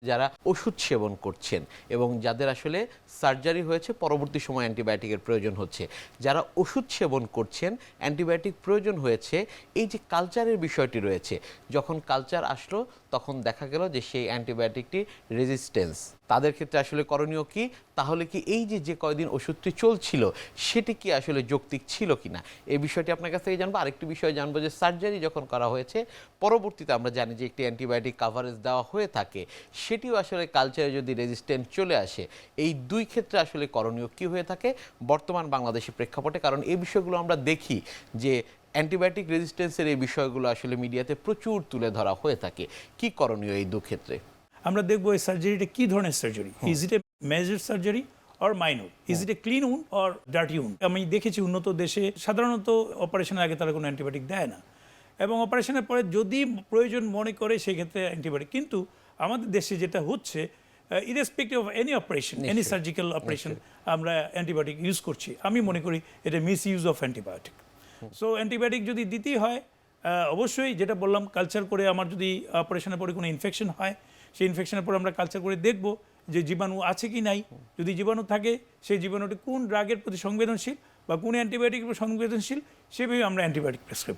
যারা ওষুধ সেবন করছেন এবং যাদের আসলে সার্জারি হয়েছে পরবর্তী সময় অ্যান্টিবায়োটিকের প্রয়োজন হচ্ছে, যারা ওষুধ সেবন করছেন অ্যান্টিবায়োটিক প্রয়োজন হয়েছে, এই যে কালচারের বিষয়টি রয়েছে, যখন কালচার আসলো তখন দেখা গেল যে সেই অ্যান্টিবায়োটিকটি রেজিস্ট্যান্স, তাদের ক্ষেত্রে আসলে করণীয় কি? তাহলে কি এই যে কয়দিন ওষুধটি চলছিল সেটি কি আসলে যৌক্তিক ছিল কিনা, এই বিষয়টি আপনার কাছ থেকে জানবো। আরেকটি বিষয় জানবো যে সার্জারি যখন করা হয়েছে পরবর্তীতে আমরা জানি যে একটি অ্যান্টিবায়োটিক কাভারেজ দেওয়া হয়ে থাকে, সেটিও আসলে কালচারে যদি রেজিস্ট্যান্ট চলে আসে, এই দুই ক্ষেত্রে আসলে করণীয় কি হয়ে থাকে বর্তমান বাংলাদেশি প্রেক্ষাপটে? কারণ এই বিষয়গুলো আমরা দেখি যে অ্যান্টিবায়োটিক রেজিস্ট্যান্সের এই বিষয়গুলো আসলে মিডিয়াতে প্রচুর তুলে ধরা হয়ে থাকে। কি করণীয় এই দু ক্ষেত্রে? আমরা দেখবো এই সার্জারিটা কি ধরনের surgery, is it a major surgery or minor, is it a clean wound or dirty wound. আমি দেখেছি উন্নত দেশে সাধারণত অপারেশনের আগে তারা কোনো অ্যান্টিবায়োটিক দেয় না, এবং অপারেশনের পরে যদি প্রয়োজন মনে করে সেক্ষেত্রে অ্যান্টিবায়োটিক। কিন্তু আমাদের দেশে যেটা হচ্ছে, irrespective of any operation, any surgical operation, আমরা অ্যান্টিবায়োটিক ইউজ করছি। আমি মনে করি এটা miss use of antibiotic. So antibiotic যদি দিতেই হয়, অবশ্যই যেটা বললাম, কালচার করে আমার যদি অপারেশনের পরে কোনো ইনফেকশন হয়, সেই ইনফেকশনের পর আমরা কালচার করে দেখব যে জীবাণু আছে কি নাই। যদি জীবাণু থাকে, সেই জীবাণুটি কোন ড্রাগের প্রতি সংবেদনশীল বা কোন অ্যান্টিবায়োটিকের প্রতি সংবেদনশীল, সেভাবে আমরা অ্যান্টিবায়োটিক প্রেসক্রাইব করব।